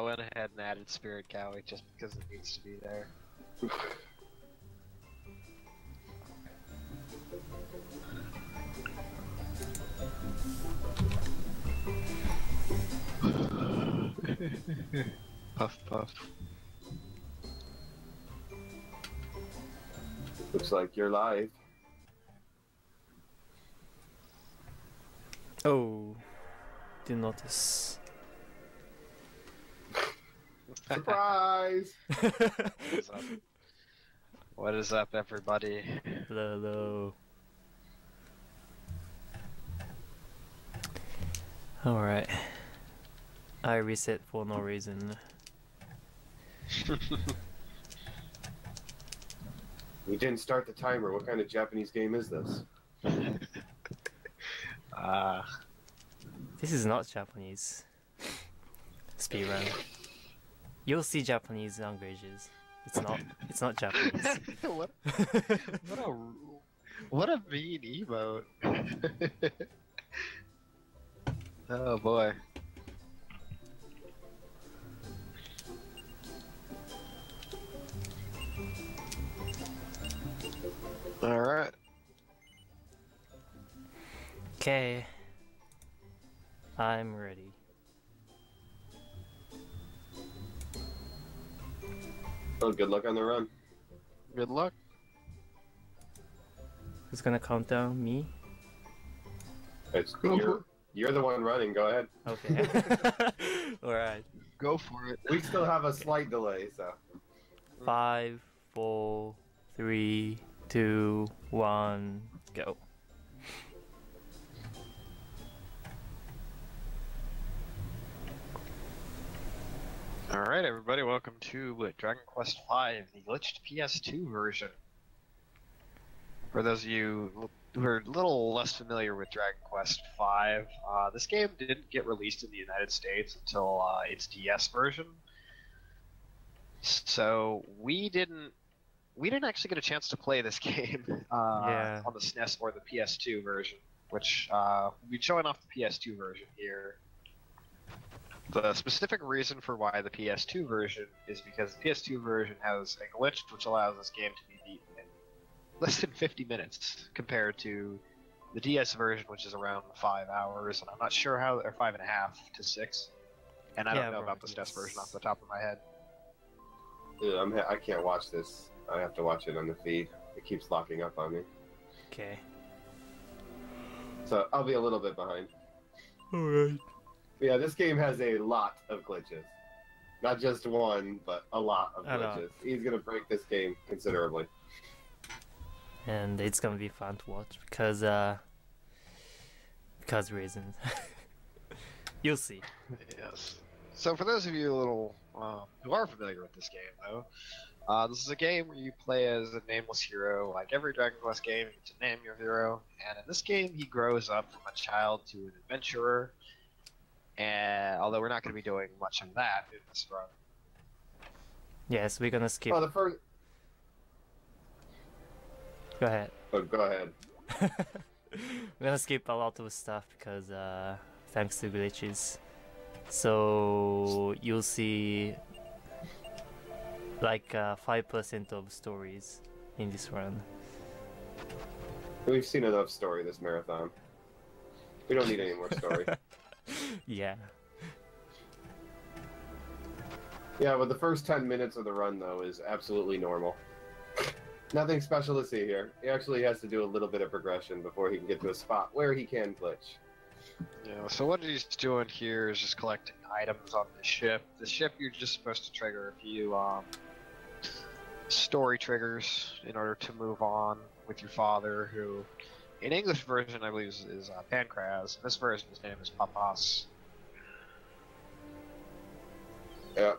went ahead and added Spirit Cowie just because it needs to be there. Puff puff. Looks like you're live. Oh, didn't notice. Surprise! What is up, everybody? Hello. Alright. I reset for no reason. We didn't start the timer. What kind of Japanese game is this? This is not Japanese. Speedrun. You'll see Japanese languages. It's not Japanese. what a mean emote. Oh boy. Alright. Okay. I'm ready. Oh, good luck on the run. Good luck. Who's gonna count down? Me? It's you're the one running. Go ahead. Okay. Alright. Go for it. We still have a slight delay, so. 5, 4, 3, 2, 1, go. Alright, everybody, welcome to Dragon Quest V, the glitched PS2 version. For those of you who are a little less familiar with Dragon Quest V, this game didn't get released in the United States until its DS version. So we didn't actually get a chance to play this game on the SNES or the PS2 version, which we'll be showing off the PS2 version here. The specific reason for why the PS2 version is because the PS2 version has a glitch which allows this game to be beaten in less than 50 minutes compared to the DS version, which is around 5 hours, and I'm not sure how, or 5.5 to 6, and I don't know about the SNES version off the top of my head. Dude, I can't watch this. I have to watch it on the feed. It keeps locking up on me. Okay. So I'll be a little bit behind. Alright. Yeah, this game has a lot of glitches. Not just one, but a lot of glitches. He's gonna break this game considerably. And it's gonna be fun to watch because reasons. You'll see. Yes. So for those of you who are familiar with this game, though, this is a game where you play as a nameless hero. Like every Dragon Quest game, you get to name your hero, and in this game, he grows up from a child to an adventurer. And although we're not going to be doing much of that in this run. Yes, we're gonna skip. Oh, the first. Go ahead. Oh, go ahead. We're gonna skip a lot of stuff because thanks to glitches. So you'll see like 5% of stories in this run. We've seen enough story this marathon. We don't need any more story. Yeah. Yeah, but the first 10 minutes of the run, though, is absolutely normal. Nothing special to see here. He actually has to do a little bit of progression before he can get to a spot where he can glitch. Yeah, so what he's doing here is just collecting items on the ship. The ship, you're just supposed to trigger a few story triggers in order to move on with your father, who, in English version, I believe is Pancraz. In this version, his name is Papas. Yeah.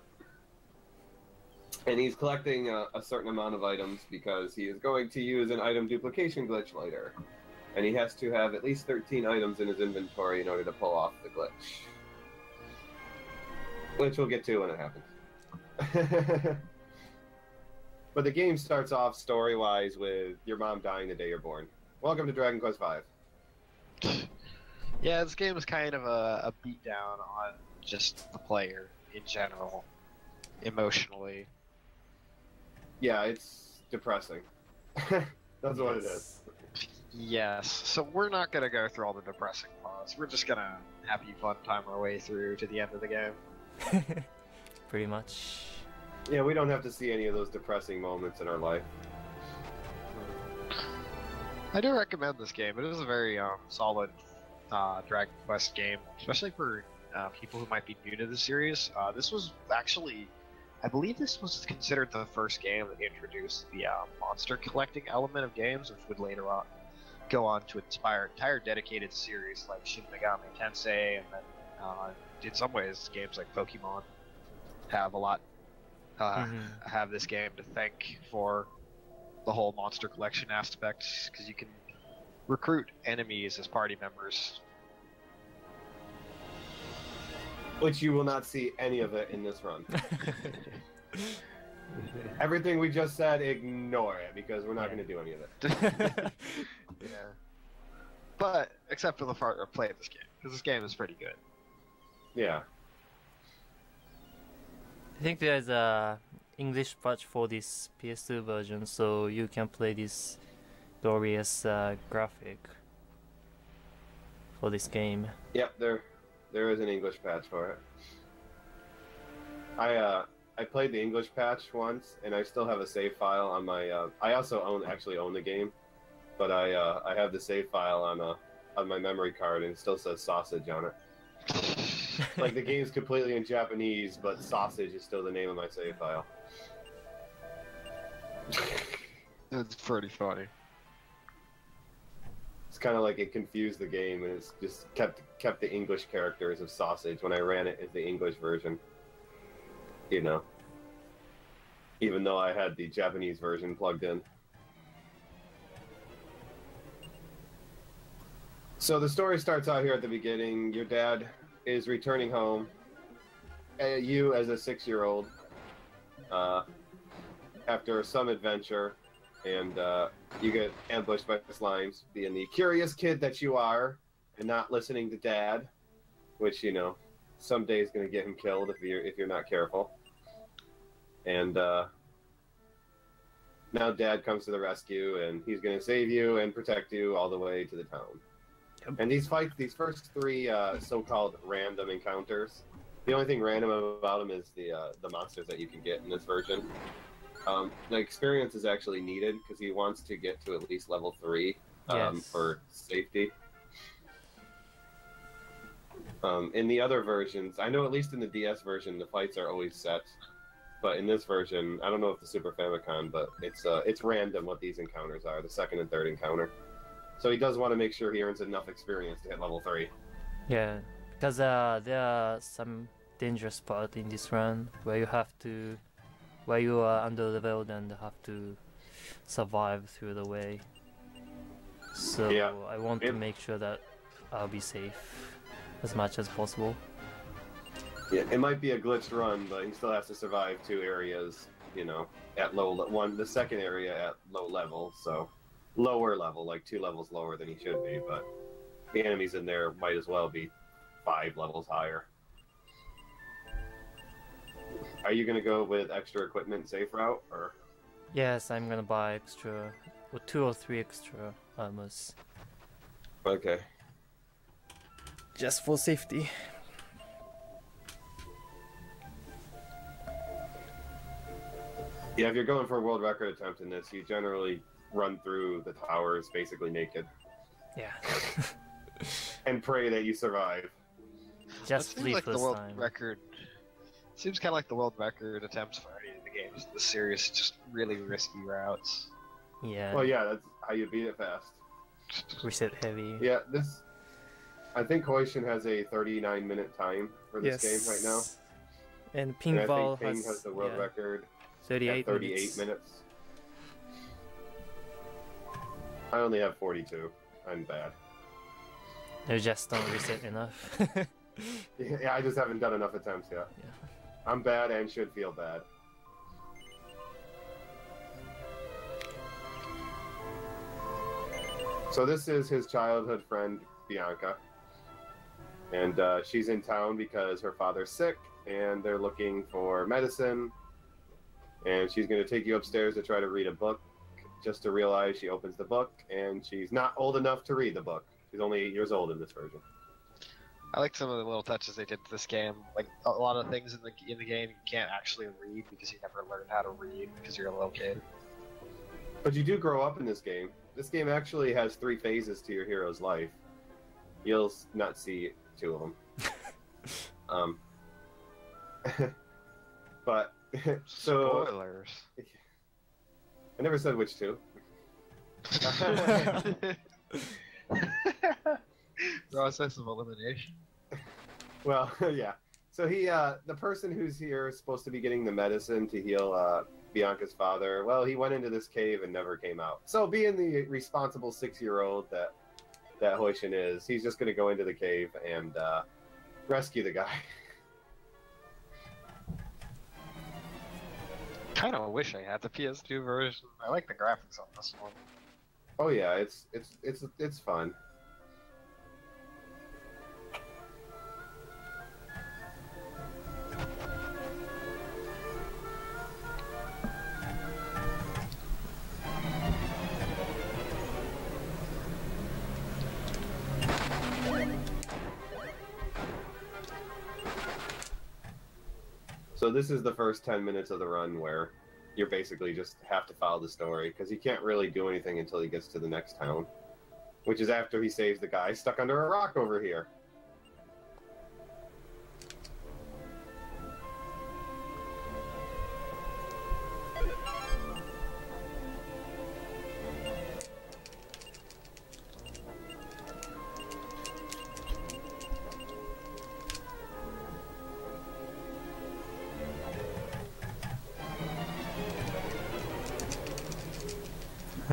And he's collecting a certain amount of items because he is going to use an item duplication glitch later. And he has to have at least 13 items in his inventory in order to pull off the glitch. Which we'll get to when it happens. But the game starts off story-wise with your mom dying the day you're born. Welcome to Dragon Quest V. Yeah, this game is kind of a beatdown on just the player. in general, emotionally. Yeah, it's depressing. That's what it is. Yes, so we're not gonna go through all the depressing parts. We're just gonna happy fun time our way through to the end of the game. Pretty much. Yeah, we don't have to see any of those depressing moments in our life. I do recommend this game. It is a very solid Dragon Quest game, especially for people who might be new to the series. This was actually, I believe this was considered the first game that introduced the monster collecting element of games, which would later on go on to inspire entire dedicated series like Shin Megami Tensei, and then in some ways games like Pokemon have a lot have this game to thank for the whole monster collection aspect, because you can recruit enemies as party members. Which you will not see any of it in this run. Everything we just said, ignore it, because we're not going to do any of it. Yeah. But, except for the part of play this game, because this game is pretty good. Yeah. I think there's a English patch for this PS2 version, so you can play this glorious graphic for this game. Yep, there is an English patch for it. I played the English patch once, and I still have a save file on my. I also actually own the game, but I have the save file on my memory card, and it still says sausage on it. Like, the game's completely in Japanese, but sausage is still the name of my save file. It's pretty funny. It's kind of like it confused the game, and it's just kept the English characters of sausage when I ran it as the English version. You know, even though I had the Japanese version plugged in. So the story starts out here at the beginning. Your dad is returning home. You, as a 6-year-old, after some adventure, and you get ambushed by slimes, being the curious kid that you are, and not listening to Dad, which, you know, someday is going to get him killed if you're not careful. And now Dad comes to the rescue, and he's going to save you and protect you all the way to the town. And these first 3 so-called random encounters, the only thing random about them is the monsters that you can get in this version. The experience is actually needed because he wants to get to at least level 3 for safety. In the other versions, I know at least in the DS version, the fights are always set. But in this version, I don't know if the Super Famicom, but it's random what these encounters are, the second and third encounter. So he does want to make sure he earns enough experience to hit level 3. Yeah, because there are some dangerous parts in this run where you are under-leveled and have to survive through the way. So yeah, I want to make sure that I'll be safe as much as possible. Yeah, it might be a glitched run, but he still has to survive 2 areas, you know, at the second area at low level, so lower level, like 2 levels lower than he should be, but the enemies in there might as well be 5 levels higher. Are you gonna go with extra equipment safe route, or? Yes, I'm gonna buy extra, or 2 or 3 extra armors. Okay. Just for safety. Yeah, if you're going for a world record attempt in this, you generally run through the towers basically naked. Yeah. And pray that you survive. Just seems like the world time. record. Seems kind of like the world record attempts for any of the games in the series, just really risky routes. Yeah. Well, yeah, that's how you beat it fast. Reset heavy. Yeah, I think Hoishin has a 39-minute time for this game right now. And Pingval I think Ping has the world record 38 at 38 minutes. I only have 42. I'm bad. You just don't reset enough. Yeah, I just haven't done enough attempts yet. Yeah. I'm bad and should feel bad. So this is his childhood friend, Bianca. And she's in town because her father's sick, and they're looking for medicine. And she's going to take you upstairs to try to read a book, just to realize she opens the book, and she's not old enough to read the book. She's only 8 years old in this version. I like some of the little touches they did to this game. Like a lot of things in the game you can't actually read because you never learned how to read because you're a little kid. But you do grow up in this game. This game actually has 3 phases to your hero's life. You'll not see 2 of them. But so spoilers. I never said which 2. Process of elimination. Well, yeah. So he, the person who's here is supposed to be getting the medicine to heal Bianca's father. Well, he went into this cave and never came out. So being the responsible 6-year-old that Hoishin is, he's just going to go into the cave and rescue the guy. Kind of wish I had the PS2 version. I like the graphics on this one. Oh yeah, it's fun. So this is the first 10 minutes of the run where you basically just have to follow the story, because he can't really do anything until he gets to the next town, which is after he saves the guy stuck under a rock over here.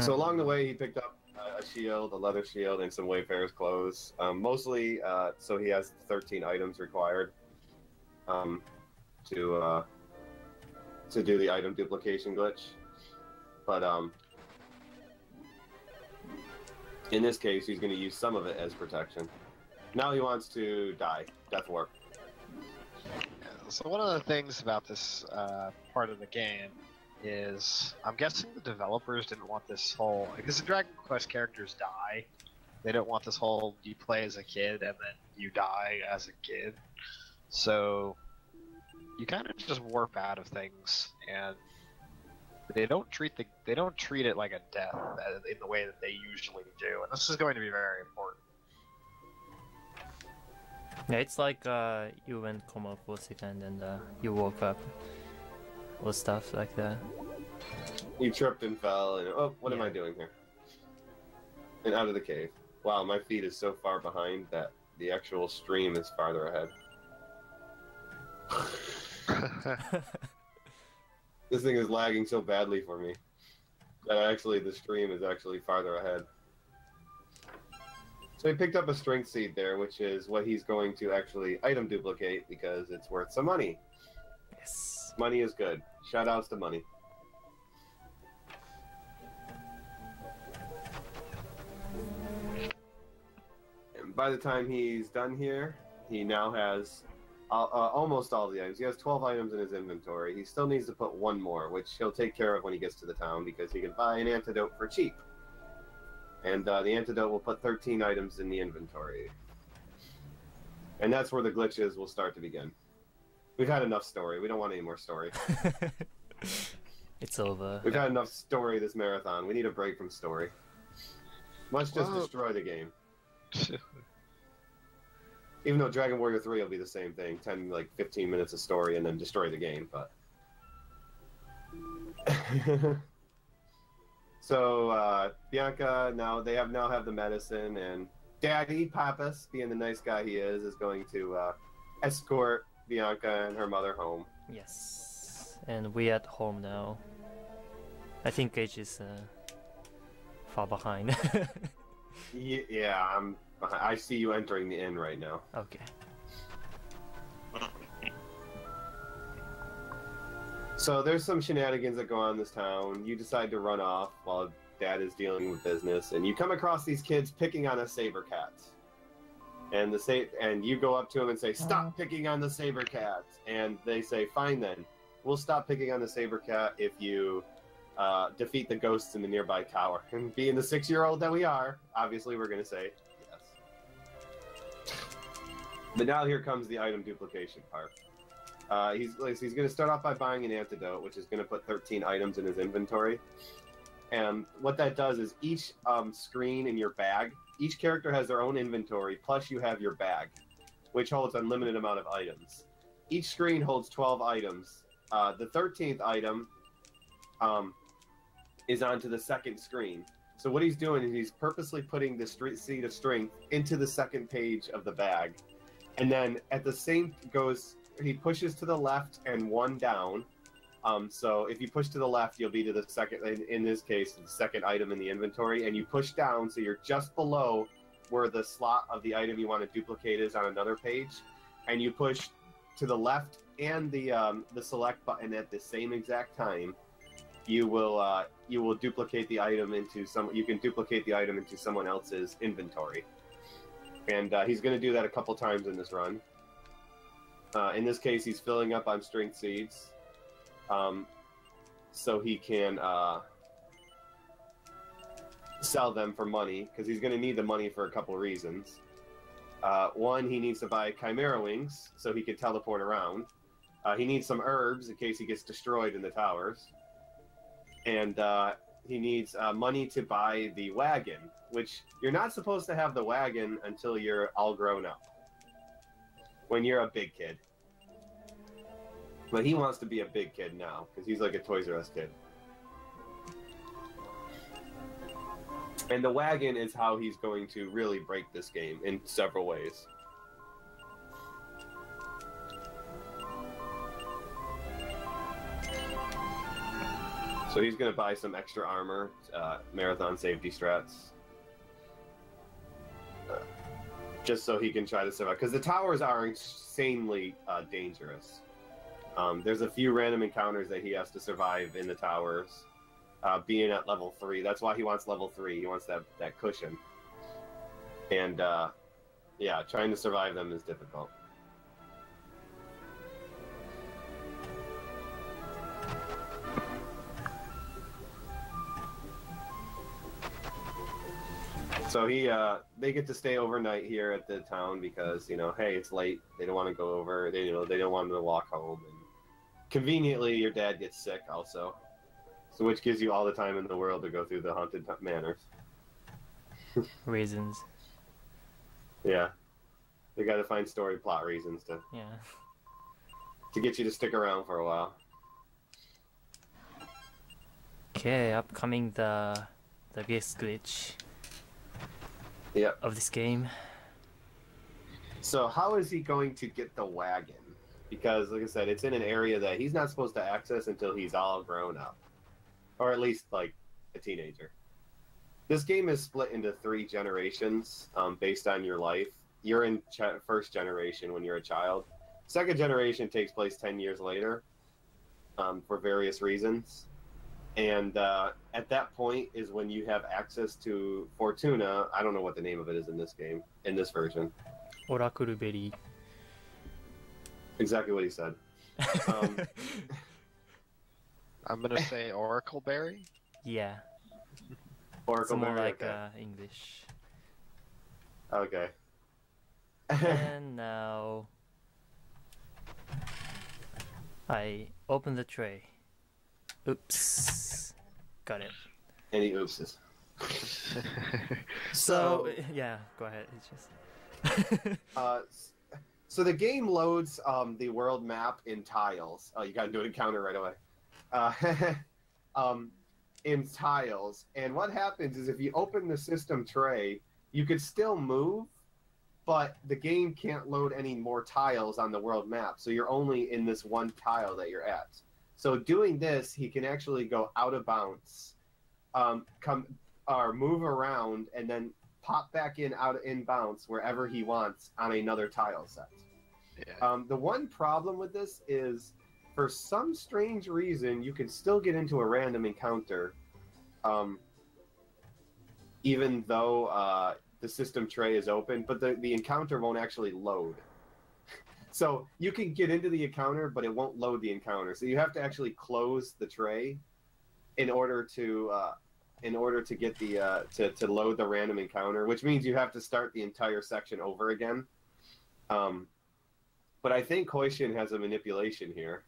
So along the way, he picked up a shield, a leather shield, and some Wayfarer's clothes. Mostly, so he has 13 items required to do the item duplication glitch. But in this case, he's going to use some of it as protection. Now he wants to die. Death warp. So one of the things about this part of the game is, I'm guessing the developers didn't want this whole, because the Dragon Quest characters die, they don't want this whole you play as a kid and then you die as a kid. So you kind of just warp out of things, and they don't treat it like a death in the way that they usually do, and this is going to be very important. Yeah, it's like you went coma for a second and you woke up. Or stuff like that. You tripped and fell, and oh, what am I doing here? And out of the cave. Wow, my feed is so far behind that the actual stream is farther ahead. This thing is lagging so badly for me that actually the stream is actually farther ahead. So he picked up a strength seed there, which is what he's going to actually item duplicate because it's worth some money. Yes. Money is good. Shoutouts to money. And by the time he's done here, he now has almost all the items. He has 12 items in his inventory. He still needs to put 1 more, which he'll take care of when he gets to the town, because he can buy an antidote for cheap. And the antidote will put 13 items in the inventory. And that's where the glitches will start to begin. We've had enough story. We don't want any more story. It's over. We've had enough story this marathon. We need a break from story. Let's just destroy the game. Even though Dragon Warrior 3 will be the same thing. 10, 15 minutes of story and then destroy the game, but... So, Bianca, they now have the medicine, and Daddy, Pappas, being the nice guy he is going to escort Bianca and her mother home. Yes, and we at home now. I think Gage is far behind. Yeah, I'm behind. I see you entering the inn right now. Okay. So there's some shenanigans that go on in this town. You decide to run off while Dad is dealing with business, and you come across these kids picking on a saber cat. and you go up to them and say, "Stop picking on the saber cat," and they say, "Fine then, we'll stop picking on the saber cat if you defeat the ghosts in the nearby tower." And being the 6-year-old that we are, obviously we're going to say yes. But now here comes the item duplication part. He's going to start off by buying an antidote, which is going to put 13 items in his inventory. And what that does is each screen in your bag, each character has their own inventory, plus you have your bag, which holds an unlimited amount of items. Each screen holds 12 items. The 13th item is onto the second screen. So what he's doing is he's purposely putting the seed of strength into the second page of the bag. And then at the same he pushes to the left and one down. So if you push to the left, you'll be to the second, in this case, the second item in the inventory, and you push down so you're just below where the slot of the item you want to duplicate is on another page, and you push to the left and the select button at the same exact time. You will duplicate the item into someone else's inventory, and he's going to do that a couple times in this run. In this case, he's filling up on strength seeds. So he can sell them for money, because he's going to need the money for a couple reasons. One, he needs to buy Chimera Wings so he can teleport around. He needs some herbs in case he gets destroyed in the towers. And he needs money to buy the wagon, which you're not supposed to have the wagon until you're all grown up, when you're a big kid. But he wants to be a big kid now, because he's like a Toys R Us kid. And the wagon is how he's going to really break this game in several ways. So he's going to buy some extra armor, marathon safety strats. Just so he can try to survive. Because the towers are insanely dangerous. There's a few random encounters that he has to survive in the towers, being at level 3. That's why he wants level 3. He wants that cushion. And, yeah, trying to survive them is difficult. So they get to stay overnight here at the town because, hey, it's late. They don't want to go over. They don't want to walk home. And conveniently, your dad gets sick also, so which gives you all the time in the world to go through the haunted manors. Reasons. Yeah, they got to find story plot reasons to get you to stick around for a while. Okay, upcoming the biggest glitch. Yep. Of this game. So how is he going to get the wagon? Because, like I said, it's in an area that he's not supposed to access until he's all grown up. Or at least, like, a teenager. This game is split into 3 generations based on your life. You're in first generation when you're a child. Second generation takes place 10 years later for various reasons. And at that point is when you have access to Fortuna. I don't know what the name of it is in this game, in this version. Oracle Berry. Exactly what he said. I'm going to say Oracle Berry? Yeah. Oracle Berry, more like okay. English. Okay. And now I open the tray. Oops. Got it. Any oopses. So yeah, go ahead. It's just so the game loads the world map in tiles. Oh, you gotta do an encounter right away. In tiles, and what happens is if you open the system tray, you could still move, but the game can't load any more tiles on the world map. So you're only in this one tile that you're at. So doing this, he can actually go out of bounds, move around, and then pop back in bounds wherever he wants on another tile set. Yeah. The one problem with this is, for some strange reason, you can still get into a random encounter, even though the system tray is open, but the encounter won't actually load. So you can get into the encounter, but it won't load the encounter. So you have to actually close the tray in order to get the to load the random encounter, which means you have to start the entire section over again. But I think Koishin has a manipulation here.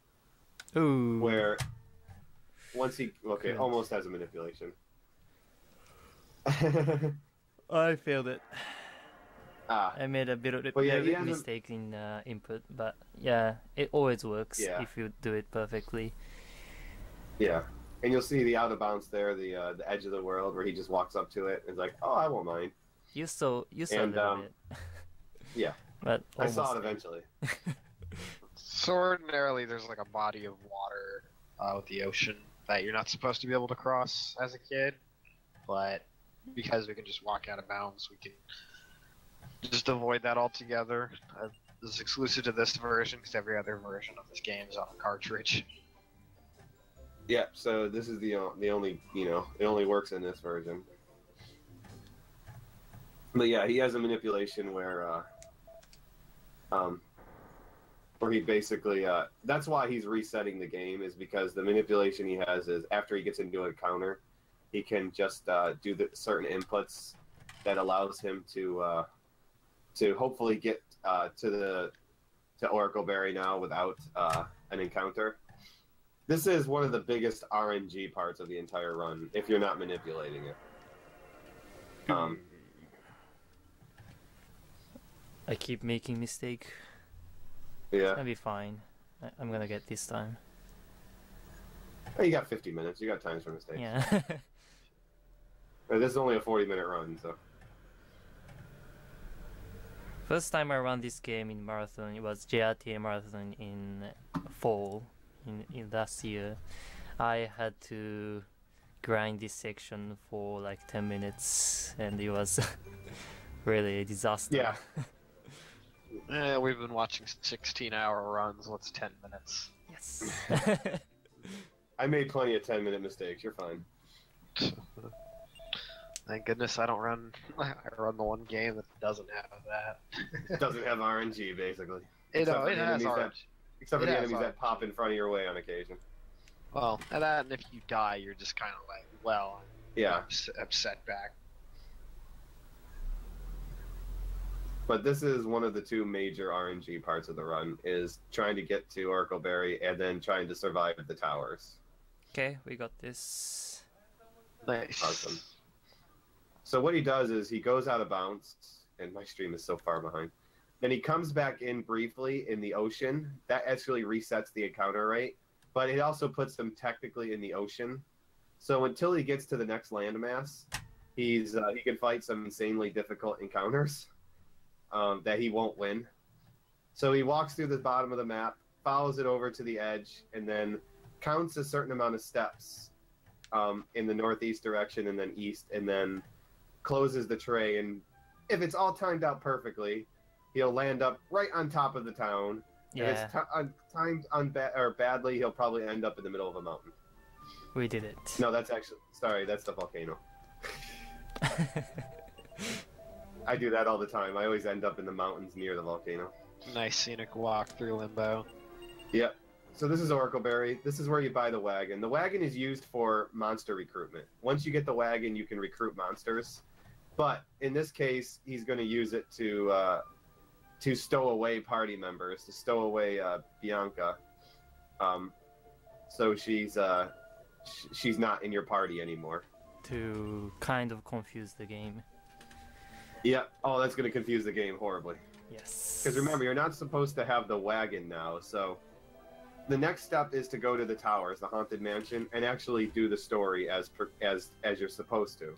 Ooh. Where once he almost has a manipulation. I failed it. I made a bit of a mistake in input, but yeah, it always works if you do it perfectly. Yeah, and you'll see the out of bounds there, the edge of the world, where he just walks up to it and is like, "Oh, I won't mind." You saw a little bit. Yeah, but I saw it eventually. So ordinarily, there's like a body of water with the ocean that you're not supposed to be able to cross as a kid, but because we can just walk out of bounds, we can just avoid that altogether. This is exclusive to this version because every other version of this game is on a cartridge. Yeah, so this is the only, it only works in this version. But yeah, he has a manipulation where he basically that's why he's resetting the game, is because the manipulation he has is after he gets into an encounter, he can just do the certain inputs that allows him to hopefully get to Oracle Berry now without an encounter. This is one of the biggest RNG parts of the entire run, if you're not manipulating it. I keep making mistake. Yeah. It's gonna be fine. I'm gonna get this time. Oh, you got 50 minutes. You got times for mistakes. Yeah. This is only a 40-minute run, so. First time I ran this game in marathon, it was RTA marathon in fall in last year. I had to grind this section for like 10 minutes, and it was really a disaster. Yeah. We've been watching 16-hour runs. What's 10 minutes? Yes. I made plenty of 10-minute mistakes. You're fine. Thank goodness I don't run. I run the one game that doesn't have that. It doesn't have RNG, basically. It has RNG. Except for the enemies that pop in front of your way on occasion. Well, and if you die, you're just kind of like, well, I'm set back. But this is one of the two major RNG parts of the run, is trying to get to Oracle Berry and then trying to survive the towers. Okay, we got this. Nice. Awesome. So what he does is he goes out of bounds, and my stream is so far behind. Then he comes back in briefly in the ocean. That actually resets the encounter rate, but it also puts him technically in the ocean. So until he gets to the next landmass, he can fight some insanely difficult encounters that he won't win. So he walks through the bottom of the map, follows it over to the edge, and then counts a certain amount of steps in the northeast direction and then east, and then closes the tray. And if it's all timed out perfectly, he'll land up right on top of the town. Yeah. If it's timed badly, he'll probably end up in the middle of a mountain. We did it. No, that's the volcano. I do that all the time. I always end up in the mountains near the volcano. Nice scenic walk through Limbo. Yep. So this is Oracle Berry. This is where you buy the wagon. The wagon is used for monster recruitment. Once you get the wagon, you can recruit monsters. But in this case, he's going to use it to stow away party members, to stow away Bianca. So she's not in your party anymore. To kind of confuse the game. Yeah. Oh, that's going to confuse the game horribly. Yes. Because remember, you're not supposed to have the wagon now, so the next step is to go to the towers, the haunted mansion, and actually do the story as you're supposed to.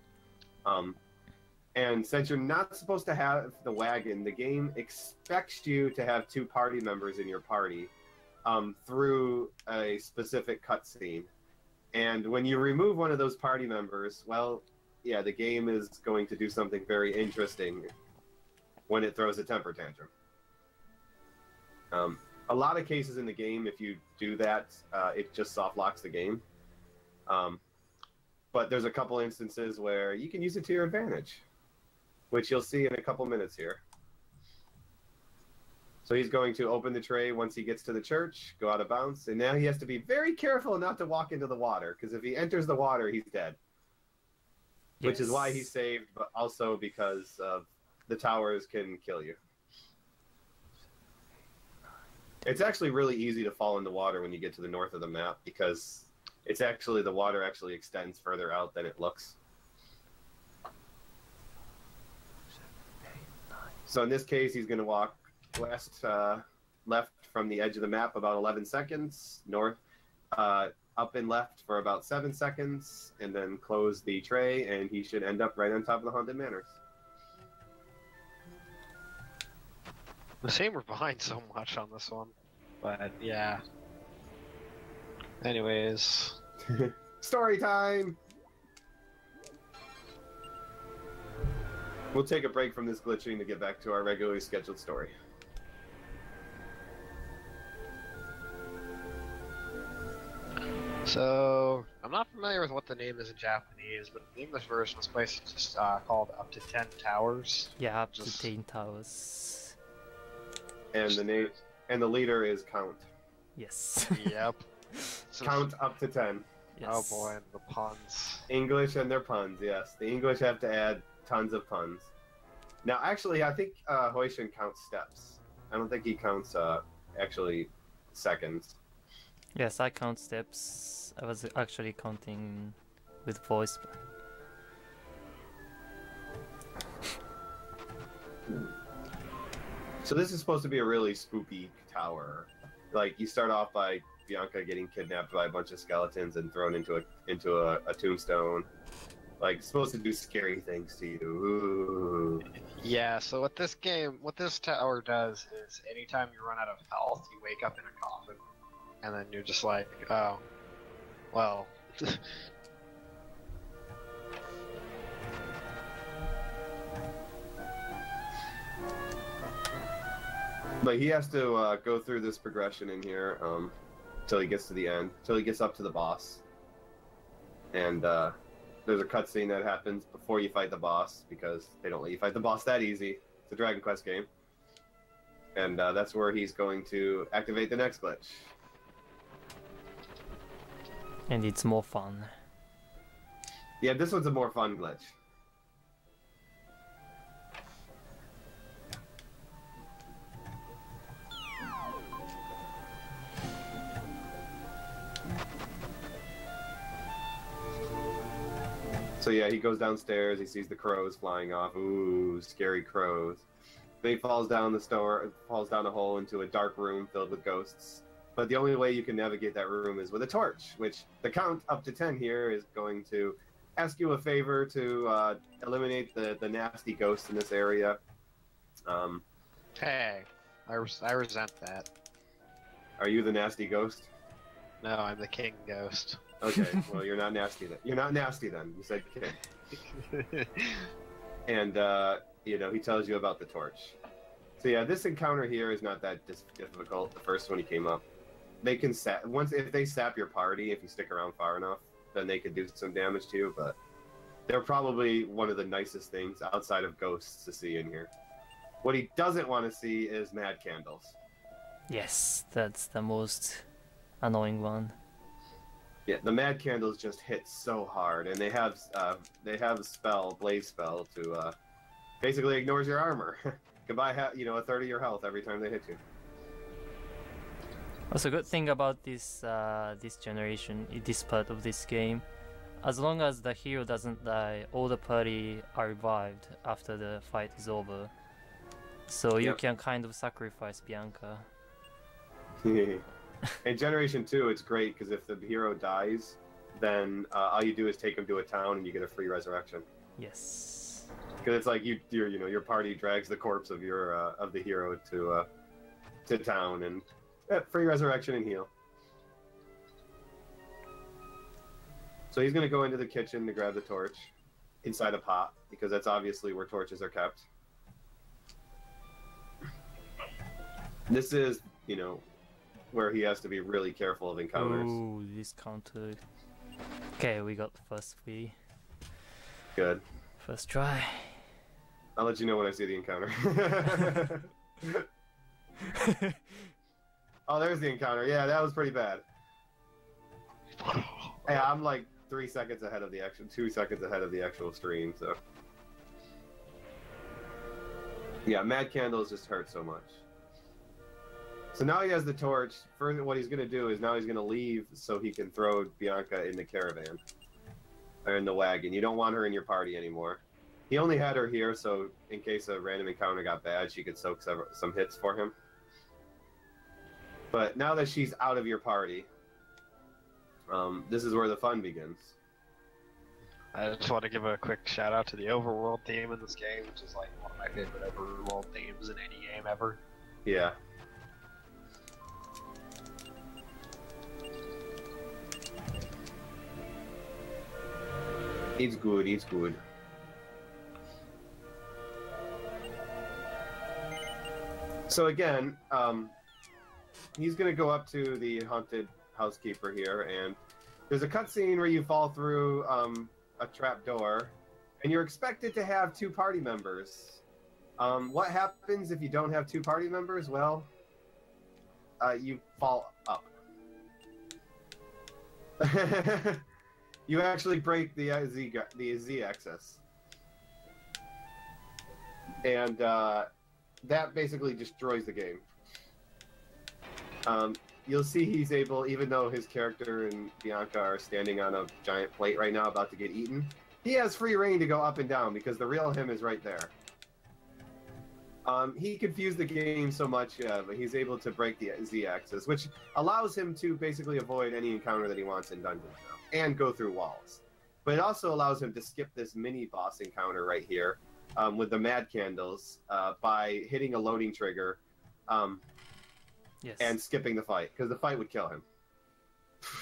And since you're not supposed to have the wagon, the game expects you to have 2 party members in your party through a specific cutscene. And when you remove one of those party members, well, yeah, the game is going to do something very interesting when it throws a temper tantrum. A lot of cases in the game, if you do that, it just soft locks the game. But there's a couple instances where you can use it to your advantage. which you'll see in a couple minutes here. So he's going to open the tray once he gets to the church, go out of bounds, and now he has to be very careful not to walk into the water, because if he enters the water, he's dead. Yes. Which is why he's saved, but also because the towers can kill you. It's actually really easy to fall in the water when you get to the north of the map, because it's actually, the water actually extends further out than it looks. So in this case, he's going to walk left from the edge of the map about 11 seconds, north, up and left for about 7 seconds, and then close the tray, and he should end up right on top of the Haunted Manors. The shame we're behind so much on this one, but yeah. Anyways. Story time! We'll take a break from this glitching to get back to our regularly scheduled story. So, I'm not familiar with what the name is in Japanese, but the English version of this place is just called Up to 10 Towers. Yeah, up to 10 towers. And the name and the leader is Count. Yes. Yep. So Count up to 10. Yes. Oh boy, and the puns. English and their puns, yes. The English have to add tons of puns. Now, actually, I think Hoishin counts steps. I don't think he counts actually seconds. Yes, I count steps. I was actually counting with voice. So this is supposed to be a really spooky tower. Like, you start off by Bianca getting kidnapped by a bunch of skeletons and thrown into a tombstone. Like, it's supposed to do scary things to you. Ooh. Yeah, so what this tower does is anytime you run out of health, you wake up in a coffin. And then you're just like, oh, well. But he has to go through this progression in here till he gets to the end, till he gets up to the boss. And there's a cutscene that happens before you fight the boss, because they don't let you fight the boss that easy. It's a Dragon Quest game. And that's where he's going to activate the next glitch. And it's more fun. Yeah, this one's a more fun glitch. So yeah, he goes downstairs, he sees the crows flying off. Ooh, scary crows. Then he falls down a hole into a dark room filled with ghosts. But the only way you can navigate that room is with a torch, which the count up to 10 here is going to ask you a favor to eliminate the nasty ghosts in this area. Hey, I resent that. Are you the nasty ghost? No, I'm the king ghost. Okay, well, you're not nasty then. You're not nasty then. You said king. And, you know, he tells you about the torch. So yeah, this encounter here is not that difficult. The first one he came up. They can if they sap your party, if you stick around far enough, then they could do some damage to you, but they're probably one of the nicest things outside of ghosts to see in here. What he doesn't want to see is mad candles. Yes, that's the most annoying one. Yeah, the mad candles just hit so hard, and they have a blaze spell to basically ignores your armor. Goodbye, a third of your health every time they hit you. Also, good thing about this generation, this part of this game, as long as the hero doesn't die, all the party are revived after the fight is over. So you can kind of sacrifice Bianca. In Generation 2, it's great because if the hero dies, then all you do is take him to a town and you get a free resurrection. Yes. Because it's like your party drags the corpse of the hero to town and free resurrection and heal. So he's gonna go into the kitchen to grab the torch inside a pot because that's obviously where torches are kept. This is, where he has to be really careful of encounters. Ooh, this counter. Okay, we got the first three. Good. First try. I'll let you know when I see the encounter. Oh, there's the encounter. Yeah, that was pretty bad. Yeah, I'm like 3 seconds ahead of the actual, 2 seconds ahead of the actual stream, so. Yeah, Mad Candles just hurt so much. So now he has the torch. Further, what he's going to do is now he's going to leave so he can throw Bianca in the caravan. Or in the wagon. You don't want her in your party anymore. He only had her here so in case a random encounter got bad, she could soak some hits for him. But now that she's out of your party, this is where the fun begins. I just want to give a quick shout out to the overworld theme in this game, which is like one of my favorite overworld themes in any game ever. Yeah. It's good, it's good. So again, he's gonna go up to the haunted housekeeper here, and there's a cutscene where you fall through a trap door, and you're expected to have 2 party members. What happens if you don't have 2 party members? Well, you fall up. You actually break the Z-axis. And that basically destroys the game. You'll see he's able, even though his character and Bianca are standing on a giant plate right now about to get eaten, he has free reign to go up and down because the real him is right there. He confused the game so much, but he's able to break the Z-axis, which allows him to basically avoid any encounter that he wants in dungeons now, and go through walls. But it also allows him to skip this mini-boss encounter right here with the Mad Candles by hitting a loading trigger Yes. and skipping the fight, because the fight would kill him.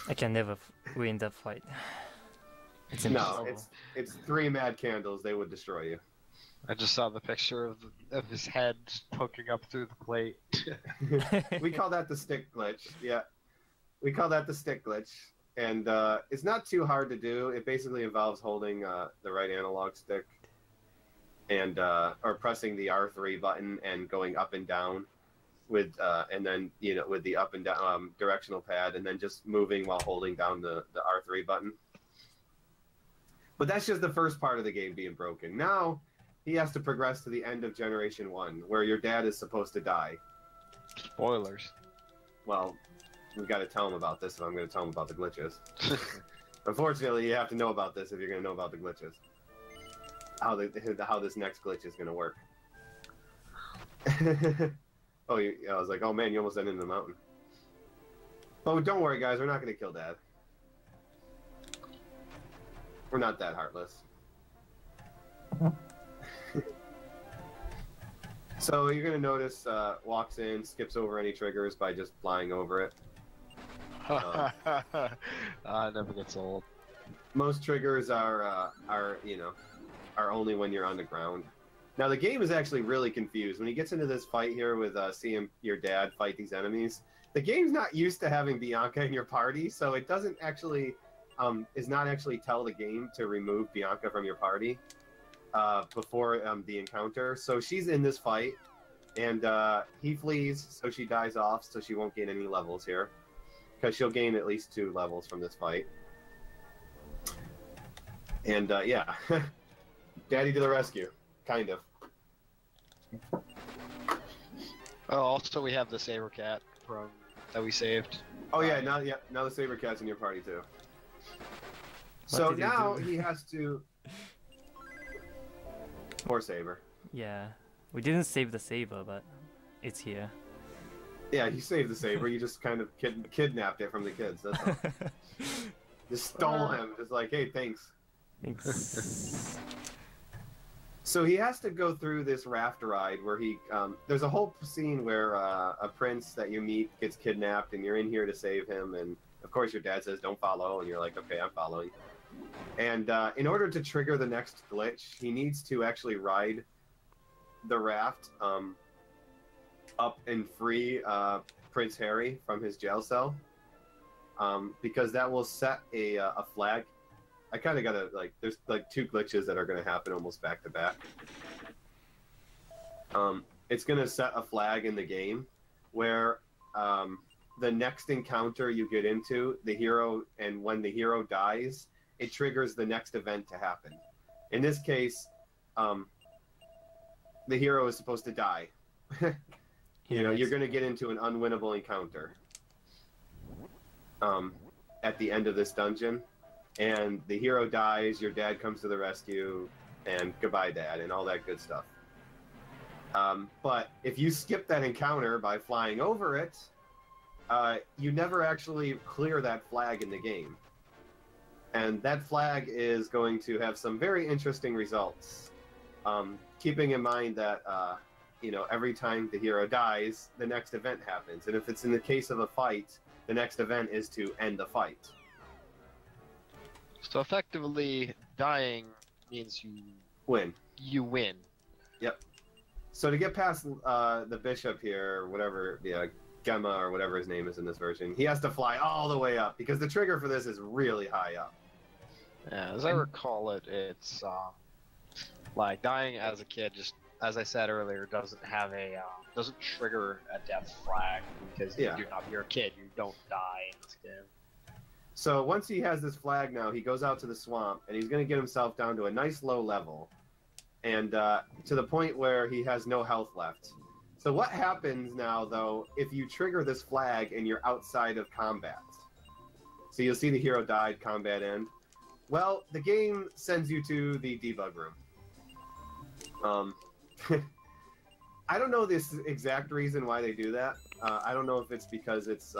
I can never win that fight. It's No, impossible. it's 3 Mad Candles, they would destroy you. I just saw the picture of his head poking up through the plate. We call that the stick glitch. Yeah, we call that the stick glitch, and it's not too hard to do. It basically involves holding the right analog stick and or pressing the R3 button and going up and down with and then with the up and down directional pad, and then just moving while holding down the R3 button. But that's just the first part of the game being broken. Now he has to progress to the end of Generation 1, where your dad is supposed to die. Spoilers. Well, we've got to tell him about this if I'm going to tell him about the glitches. Unfortunately, you have to know about this if you're going to know about the glitches. How this next glitch is going to work. Oh, I was like, oh man, you almost ended in the mountain. Oh, don't worry, guys, we're not going to kill Dad. We're not that heartless. So you're gonna notice walks in, skips over any triggers by just flying over it. Never gets old. Most triggers are only when you're on the ground. Now the game is actually really confused when he gets into this fight here with seeing your dad fight these enemies. The game's not used to having Bianca in your party, so it doesn't actually is not actually tell the game to remove Bianca from your party before the encounter. So she's in this fight, and he flees, so she dies off, so she won't gain any levels here, because she'll gain at least 2 levels from this fight. And yeah, Daddy to the rescue, kind of. Oh, also we have the saber cat from that we saved. Oh yeah, now the saber cat's in your party too. So now he has to. Poor Saber. Yeah, we didn't save the saber, but it's here. Yeah, you saved the saber. You just kind of kidnapped it from the kids. That's all. Just stole him. Just like, hey, thanks. Thanks. So he has to go through this raft ride where he. There's a whole scene where a prince that you meet gets kidnapped, and you're in here to save him, and of course your dad says don't follow, and you're like, okay, I'm following. And in order to trigger the next glitch, he needs to actually ride the raft up and free Prince Harry from his jail cell, because that will set a flag. I kind of gotta there's 2 glitches that are gonna happen almost back to back. it's going to set a flag in the game where the next encounter you get into, the hero, and when the hero dies, it triggers the next event to happen. In this case, the hero is supposed to die. You know, you're going to get into an unwinnable encounter at the end of this dungeon, and the hero dies, your dad comes to the rescue, and goodbye, Dad, and all that good stuff. But if you skip that encounter by flying over it, you never actually clear that flag in the game. And that flag is going to have some very interesting results. Keeping in mind that, you know, every time the hero dies, the next event happens. And if it's in the case of a fight, the next event is to end the fight. So effectively, dying means you win. You win. Yep. So to get past the bishop here, or whatever, Gemma or whatever his name is in this version, he has to fly all the way up because the trigger for this is really high up. Yeah, as I recall it, it's like dying as a kid. Just as I said earlier, doesn't have a doesn't trigger a death flag because you're a kid. You don't die in this game. So once he has this flag now, he goes out to the swamp and he's going to get himself down to a nice low level, and to the point where he has no health left. So what happens now, though, if you trigger this flag and you're outside of combat? So you'll see the hero died, combat end. Well, the game sends you to the debug room. I don't know this exact reason why they do that. I don't know if it's because it's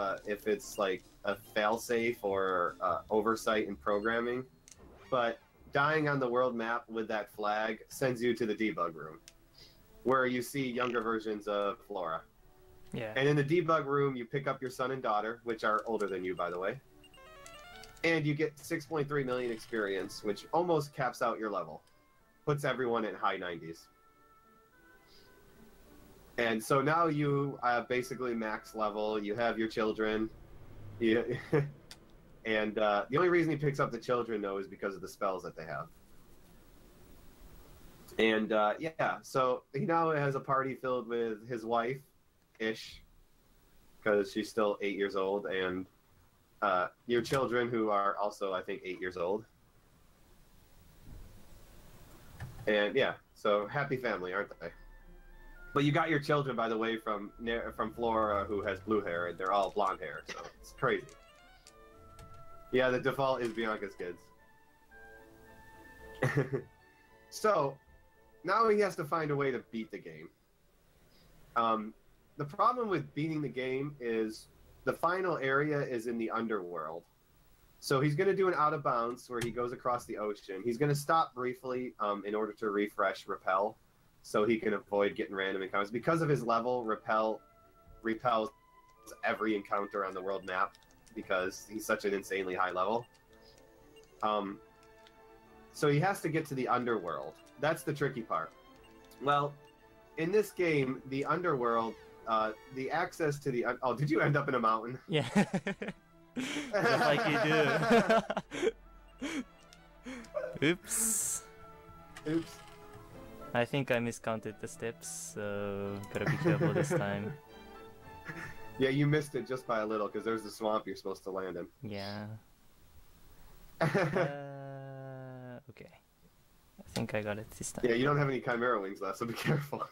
like a failsafe or oversight in programming, but dying on the world map with that flag sends you to the debug room, where you see younger versions of Flora. Yeah. And in the debug room, you pick up your son and daughter, which are older than you, by the way, and you get 6.3 million experience, which almost caps out your level, puts everyone at high 90s. And so now you basically max level. You have your children, and the only reason he picks up the children, though, is because of the spells that they have. And yeah, so he now has a party filled with his wife, Ish, because she's still 8 years old, and your children, who are also, I think, 8 years old. And yeah, so happy family, aren't they? But you got your children, by the way, from Flora, who has blue hair, and they're all blonde hair, so it's crazy. Yeah, the default is Bianca's kids. So, now he has to find a way to beat the game. The problem with beating the game is the final area is in the underworld. So he's going to do an out of bounds where he goes across the ocean. He's going to stop briefly in order to refresh Repel, so he can avoid getting random encounters. Because of his level, repels every encounter on the world map because he's such an insanely high level. So he has to get to the underworld. That's the tricky part. Well, in this game, the underworld, the access to the... Oh, did you end up in a mountain? Yeah. Just like you do. Oops. Oops. I think I miscounted the steps, so gotta be careful this time. Yeah, you missed it just by a little, because there's the swamp you're supposed to land in. Yeah. Okay. I think I got it this time. Yeah, you don't have any Chimera wings left, so be careful.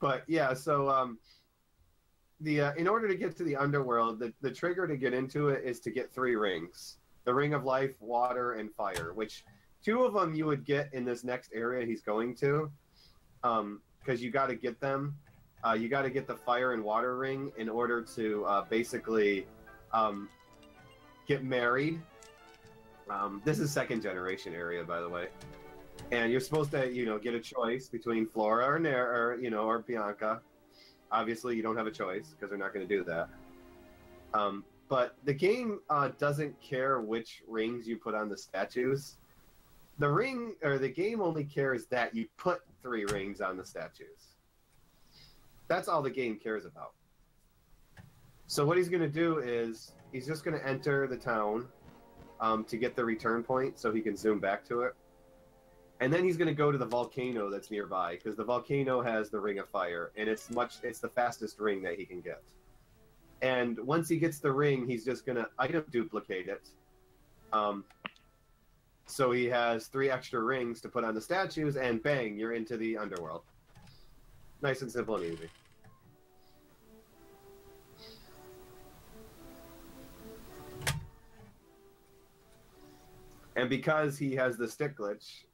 But yeah, so in order to get to the underworld, the trigger to get into it is to get 3 rings. The Ring of Life, Water, and Fire, which 2 of them you would get in this next area he's going to, because you got to get them. You got to get the Fire and Water ring in order to basically get married. This is 2nd generation area, by the way, and you're supposed to, get a choice between Flora or Bianca. Obviously, you don't have a choice because they're not going to do that. But the game doesn't care which rings you put on the statues. The game only cares that you put 3 rings on the statues. That's all the game cares about. So what he's going to do is he's just going to enter the town to get the return point so he can zoom back to it. And then he's going to go to the volcano that's nearby, because the volcano has the Ring of Fire, and it's the fastest ring that he can get. And once he gets the ring, he's just going to item duplicate it. So he has 3 extra rings to put on the statues, and bang, you're into the underworld. Nice and simple and easy. And because he has the stick glitch,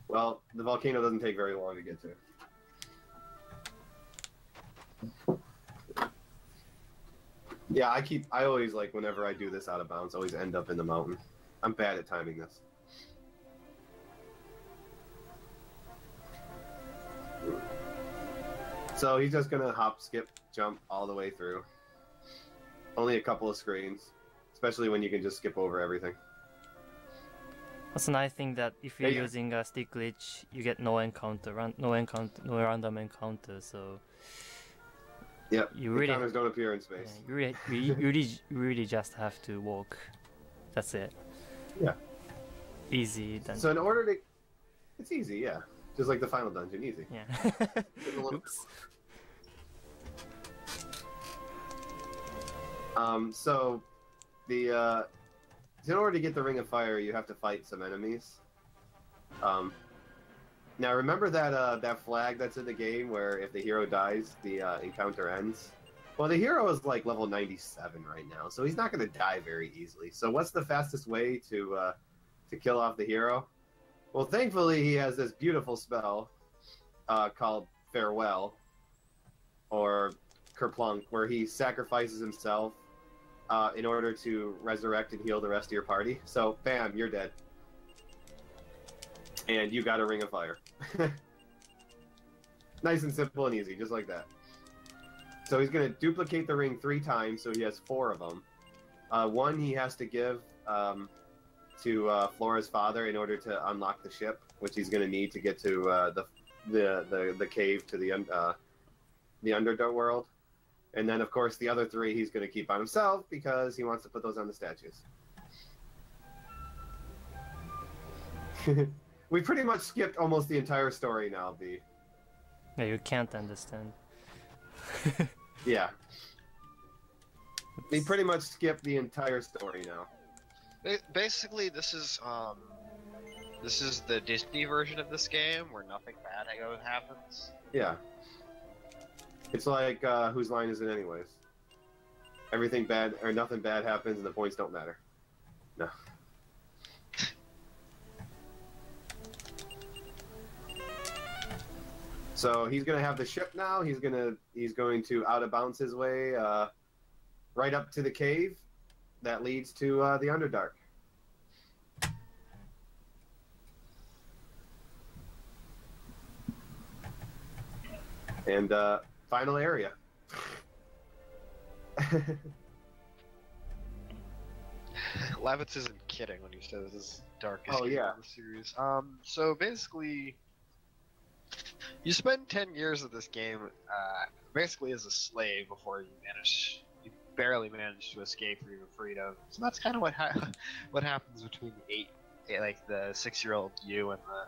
well, the volcano doesn't take very long to get to. Yeah, I always, like, whenever I do this out of bounds, always end up in the mountain. I'm bad at timing this. So he's just gonna hop, skip, jump all the way through. Only a couple of screens, especially when you can just skip over everything. That's a nice thing that if you're using a stick glitch, you get no random encounter. So yep, you really encounters don't appear in space. Yeah, you really just have to walk. That's it. Yeah. Easy. Dungeon. So in order to, it's easy, yeah, just like the final dungeon, easy. Yeah. Oops. So the in order to get the Ring of Fire, you have to fight some enemies. Now remember that that flag that's in the game where if the hero dies, the encounter ends? Well, the hero is like level 97 right now, so he's not going to die very easily. So what's the fastest way to kill off the hero? Well, thankfully he has this beautiful spell called Farewell, or Kerplunk, where he sacrifices himself in order to resurrect and heal the rest of your party. So, bam, you're dead. And you got a Ring of Fire. Nice and simple and easy, just like that. So he's going to duplicate the ring 3 times, so he has 4 of them. 1 he has to give to Flora's father in order to unlock the ship, which he's going to need to get to the cave to the Underworld. And then, of course, the other 3 he's going to keep on himself because he wants to put those on the statues. We pretty much skipped almost the entire story now, B. Yeah, you can't understand. Yeah. We pretty much skipped the entire story now. Basically, this is the Disney version of this game where nothing bad happens. Yeah. It's like, whose line is it anyways? Everything bad, or nothing bad happens and the points don't matter. No. So he's gonna have the ship now, he's going to out of bounds his way, right up to the cave that leads to the Underdark. And, final area. Lavitz isn't kidding when he says this is darkest game yeah. of the series. So basically, you spend 10 years of this game basically as a slave before you barely manage to escape for your freedom. So that's kind of what happens between the 6-year-old you and the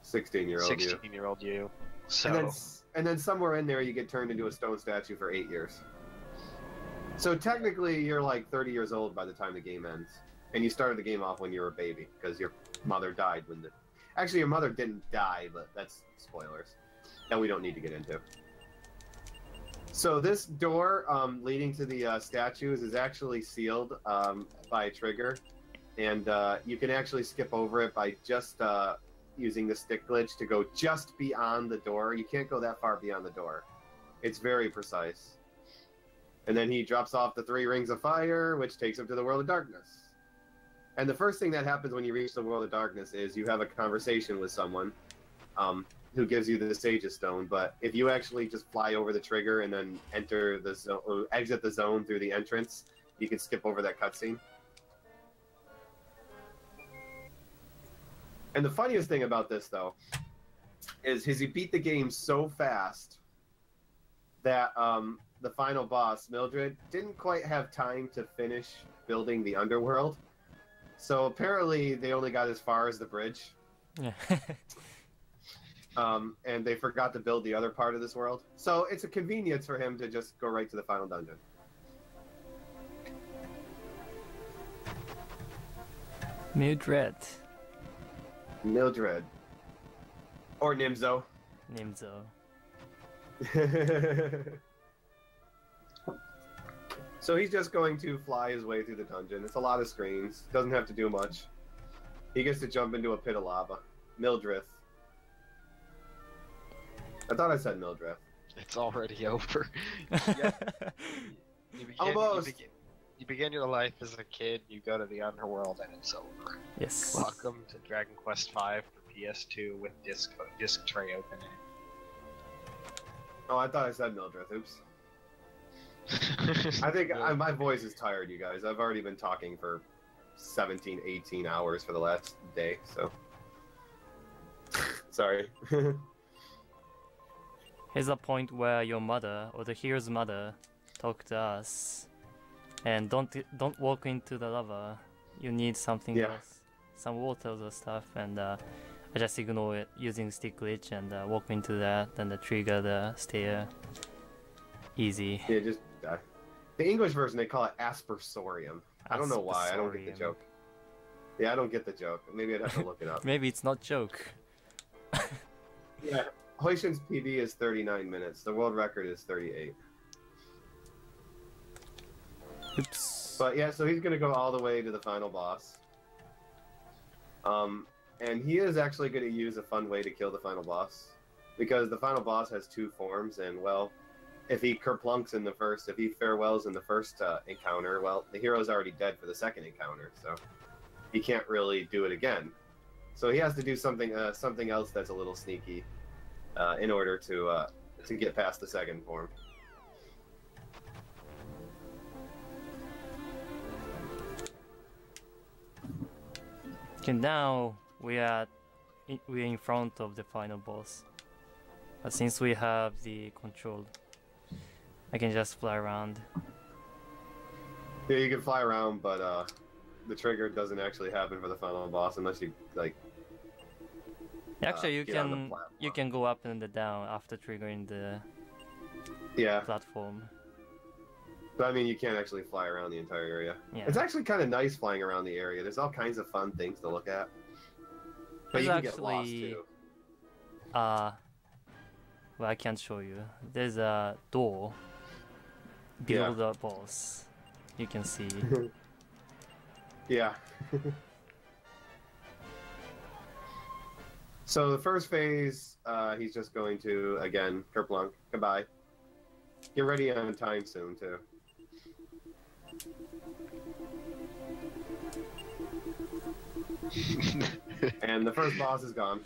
16-year-old you. So. And then somewhere in there you get turned into a stone statue for 8 years. So technically you're like 30 years old by the time the game ends. And you started the game off when you were a baby, because your mother died when the... Actually, your mother didn't die, but that's spoilers. That we don't need to get into. So this door leading to the statues is actually sealed by a trigger. And you can actually skip over it by just... using the stick glitch to go just beyond the door. You can't go that far beyond the door. It's very precise. And then he drops off the 3 rings of fire, which takes him to the World of Darkness. And the first thing that happens when you reach the World of Darkness is you have a conversation with someone who gives you the Sage's Stone. But if you actually just fly over the trigger and then enter the zone, or exit the zone through the entrance, you can skip over that cutscene. And the funniest thing about this, though, is he beat the game so fast that the final boss, Mildred, didn't quite have time to finish building the underworld. So apparently they only got as far as the bridge. Yeah. And they forgot to build the other part of this world. So it's a convenience for him to just go right to the final dungeon. Mildred. Mildred. Or Nimzo. Nimzo. So he's just going to fly his way through the dungeon. It's a lot of screens. Doesn't have to do much. He gets to jump into a pit of lava. Mildred. I thought I said Mildred. It's already over. Almost. You begin your life as a kid, you go to the underworld, and it's over. Yes. Welcome to Dragon Quest V for PS2 with disc tray opening. Oh, I thought I said Mildred. Oops. I think my voice is tired, you guys. I've already been talking for 17, 18 hours for the last day, so... Sorry. Here's a point where your mother, or the hero's mother, talk to us. And don't walk into the lava. You need something else. Some water or stuff, and I just ignore it using stick glitch and walk into that, then trigger the stair. Easy. Yeah, just die. The English version, they call it aspersorium. I don't know why. I don't get the joke. Yeah, I don't get the joke. Maybe I'd have to look it up. Maybe it's not joke. Yeah, Hoishin's PB is 39 minutes. The world record is 38. Oops. But yeah, so he's gonna go all the way to the final boss. And he is actually gonna use a fun way to kill the final boss. Because the final boss has two forms, and well, if he kerplunks in the first, if he farewells in the first encounter, well, the hero's already dead for the second encounter, so he can't really do it again. So he has to do something else that's a little sneaky in order to get past the second form. Okay, now we're in front of the final boss. But since we have the control, I can just fly around. Yeah, you can fly around, but the trigger doesn't actually happen for the final boss unless you like. Actually, you can go up and down after triggering the platform. But I mean, you can't actually fly around the entire area. Yeah. It's actually kind of nice flying around the area. There's all kinds of fun things to look at. But you can get lost too. Well, I can't show you. There's a door below the boss. You can see. Yeah. So the first phase, he's just going to, again, kerplunk, goodbye. Get ready on time soon, too. And the first boss is gone.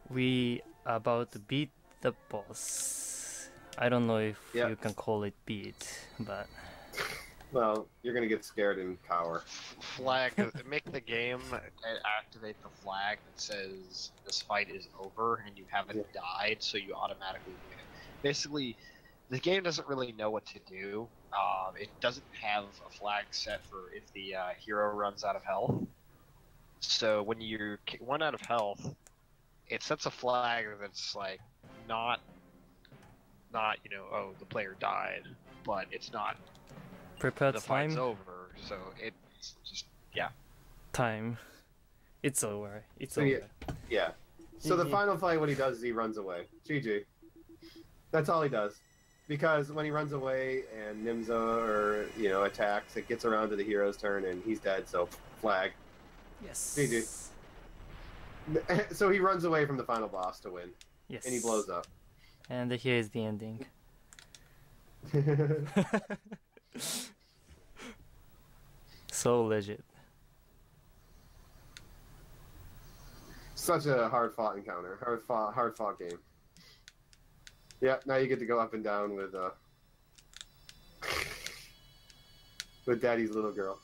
We are about to beat the boss. I don't know if you can call it beat, but... Well, you're gonna get scared and cower. Flag, make the game activate the flag that says this fight is over and you haven't died, so you automatically win. Basically, the game doesn't really know what to do. It doesn't have a flag set for if the hero runs out of health. So when you run out of health, it sets a flag that's like not oh, the player died, but it's not prepared the time. fight's over, so it's just time. It's over. It's so over. Yeah. So the final fight, what he does is he runs away. GG. That's all he does. Because when he runs away and Nimzo attacks, it gets around to the hero's turn and he's dead. So flag. Yes. GG. So he runs away from the final boss to win. Yes. And he blows up. And here is the ending. So legit. Such a hard-fought encounter. Hard-fought game. Yeah, now you get to go up and down with Daddy's little girl.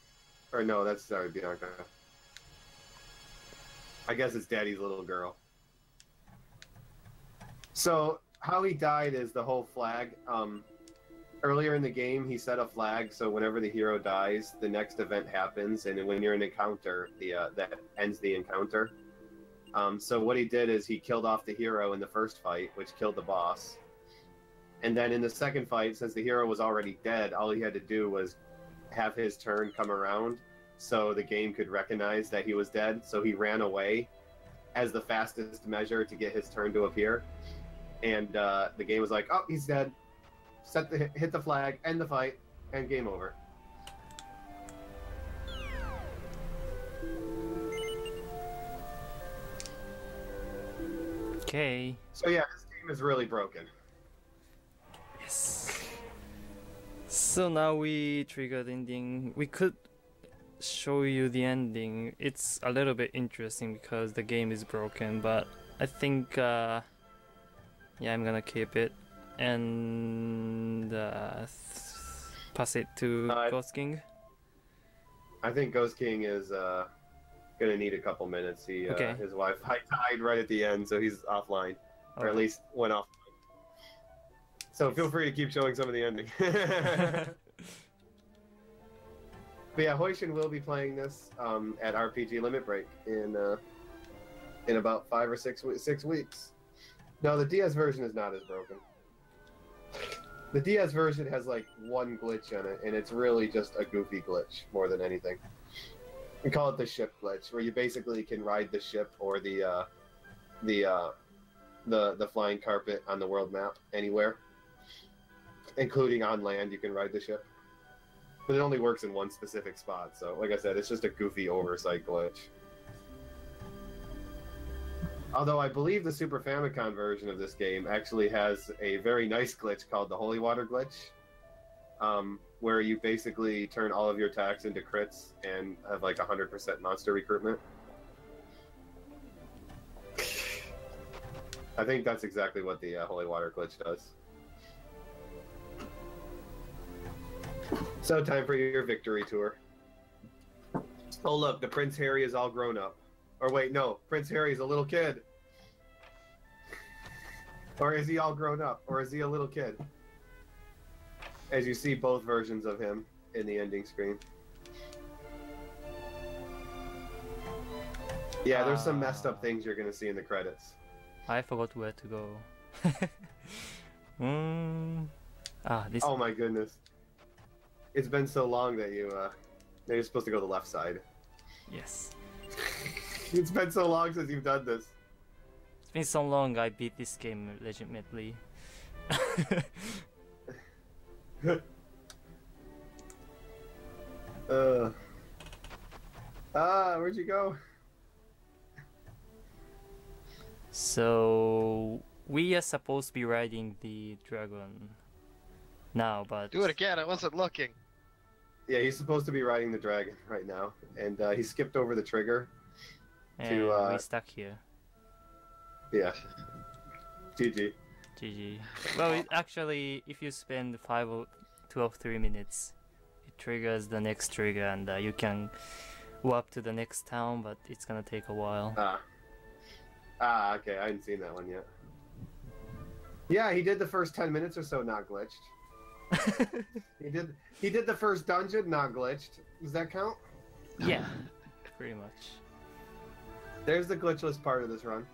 Or no, that's, sorry, Bianca. I guess it's Daddy's little girl. So, how he died is the whole flag. Earlier in the game, he set a flag, so whenever the hero dies, the next event happens, and when you're in an encounter, that ends the encounter. So what he did is he killed off the hero in the first fight, which killed the boss. And then in the second fight, since the hero was already dead, all he had to do was have his turn come around so the game could recognize that he was dead. So he ran away as the fastest measure to get his turn to appear. And the game was like, oh, he's dead. Hit the flag, end the fight, and game over. Okay. So yeah, this game is really broken. Yes. So now we triggered the ending. We could show you the ending. It's a little bit interesting because the game is broken, but I think yeah, I'm gonna keep it and pass it to Ghost King. I think Ghost King is gonna need a couple minutes. Okay. His wife died right at the end, so he's offline, or at least went offline. So feel free to keep showing some of the ending. But yeah, Hoishin will be playing this at RPG Limit Break in about 5 or 6 weeks. No, the DS version is not as broken. The DS version has like one glitch in it, and it's really just a goofy glitch more than anything. We call it the ship glitch, where you basically can ride the ship or the flying carpet on the world map anywhere, including on land. You can ride the ship, but it only works in one specific spot. So, like I said, it's just a goofy oversight glitch. Although I believe the Super Famicom version of this game actually has a very nice glitch called the Holy Water glitch, where you basically turn all of your attacks into crits and have like 100% monster recruitment. I think that's exactly what the Holy Water glitch does. So time for your victory tour. Oh look, the Prince Harry is all grown up. Or wait, no, Prince Harry's a little kid. Or is he all grown up? Or is he a little kid? As you see both versions of him in the ending screen. Yeah, there's some messed up things you're gonna see in the credits. I forgot where to go. This. Oh my goodness. It's been so long that you're supposed to go to the left side. Yes. It's been so long since you've done this. It's been so long I beat this game legitimately. Where'd you go? So we are supposed to be riding the dragon now, but do it again. I wasn't looking. Yeah, he's supposed to be riding the dragon right now, and he skipped over the trigger. And we stuck here. Yeah. GG. GG. Well, actually, if you spend 5 or 2 or 3 minutes, it triggers the next trigger, and you can warp to the next town, but it's gonna take a while. Okay, I hadn't seen that one yet. Yeah, he did the first 10 minutes or so not glitched. He did the first dungeon not glitched. Does that count? Yeah, pretty much. There's the glitchless part of this run.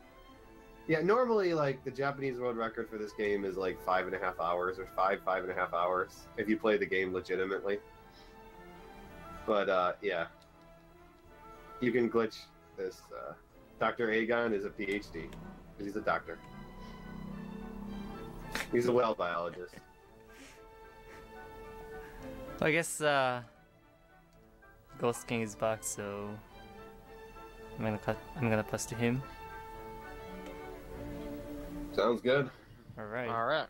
Yeah, normally like the Japanese world record for this game is like 5.5 hours or 5.5 hours if you play the game legitimately. But yeah, you can glitch this. Dr. Aegon is a PhD because he's a doctor. He's a whale biologist. I guess Ghost King is back, so I'm gonna pass to him. Sounds good. All right. All right.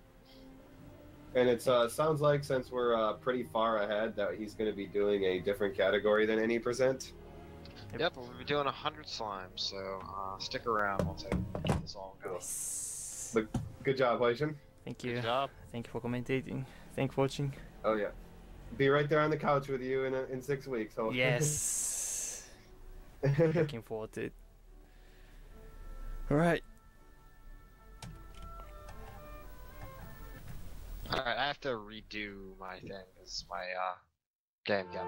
And it sounds like since we're pretty far ahead that he's going to be doing a different category than any percent. Yep, we'll be doing 100 slimes, so stick around once I get this all going. Yes. But good job, Hoishin. Thank you. Good job. Thank you for commentating. Thank you for watching. Oh yeah. Be right there on the couch with you in 6 weeks. Hopefully. Yes. Looking forward to it. All right. Alright, I have to redo my thing, because my game got